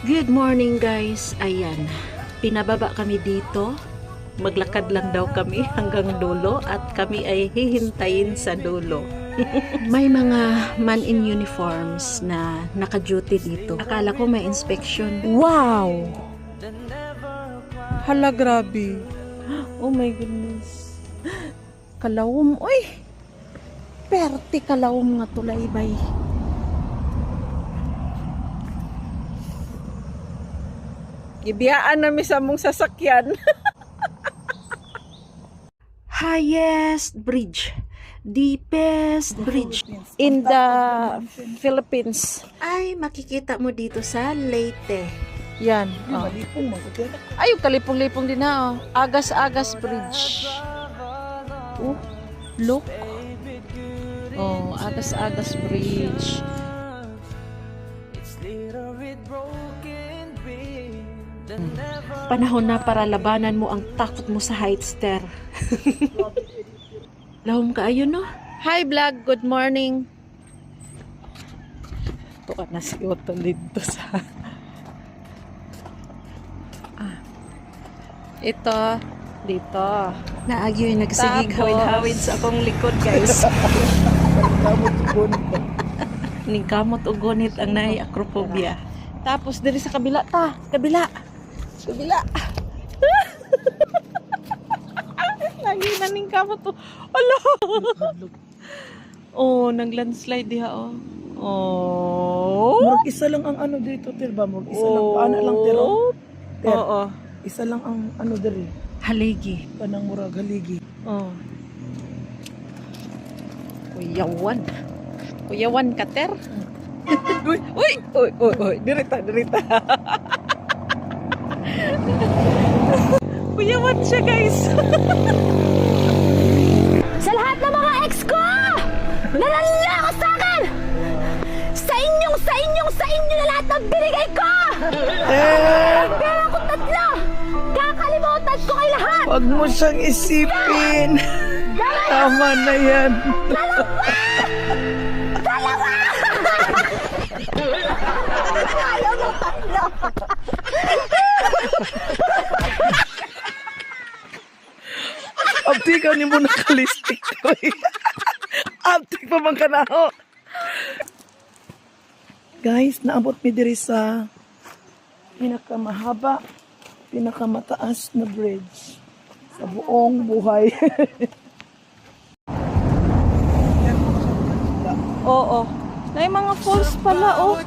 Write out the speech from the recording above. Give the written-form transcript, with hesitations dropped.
Good morning guys. Ayan, pinababa kami dito. Maglakad lang daw kami hanggang dulo at kami ay hihintayin sa dulo. May mga man in uniforms na naka-duty dito. Akala ko may inspection. Wow! Hala, grabe. Oh my goodness. Kalawom. Uy! Perti kalawom nga tulay bay. Gibiyaan namin sa mong sasakyan. Highest bridge. Deepest bridge in the Philippines. Ay, makikita mo dito sa Leyte. Yan. Oh. Ay, yung kalipong-lipong din na. Oh. Agas-agas bridge. Oh, look. Oh, agas-agas bridge. Panahon na para labanan mo ang takot mo sa heightster. Lahom ka ayun no? Hi vlog, good morning. Ito ka na si Otto dito sa... Ito, dito. Naagyo yung nagsigig Tapos, hawid-hawid sa akong likod guys. Ningkamot o gunit ang naay acrophobia. Tapos, diri sa kabila ta. Kabila. Kabila. Lagi na ning kamo to. Ala. Oh, nag-landslide diha oh. Oh. Murag isa lang ang ano dito, Tirba. Murag isa lang. Paano lang, Tiro? Ter, Oo. isa lang ang ano dali. Haligi. Panang murag haligi. Oh. Kuyawan. Kuyawan ka, Ter. Uy, uy, uy, uy, uy. Dirita, dirita. Kuyawan siya, guys. Sa lahat ng mga ex ko! Nalalako sa akin! Sa inyo na lahat ng binigay ko! Ang pera ko 3! Kakalimutan ko kay lahat! Huwag mo siyang isipin. Tama na yan. Dalawa! Ayaw mo 3! Abdi ka ni mo nakalistik. Abdi pa man ka na ho. Guys, naabot mi diri sa pinakamahaba, pinakamataas na bridge sa buong buhay. Oo. Na yung mga falls pala, oh.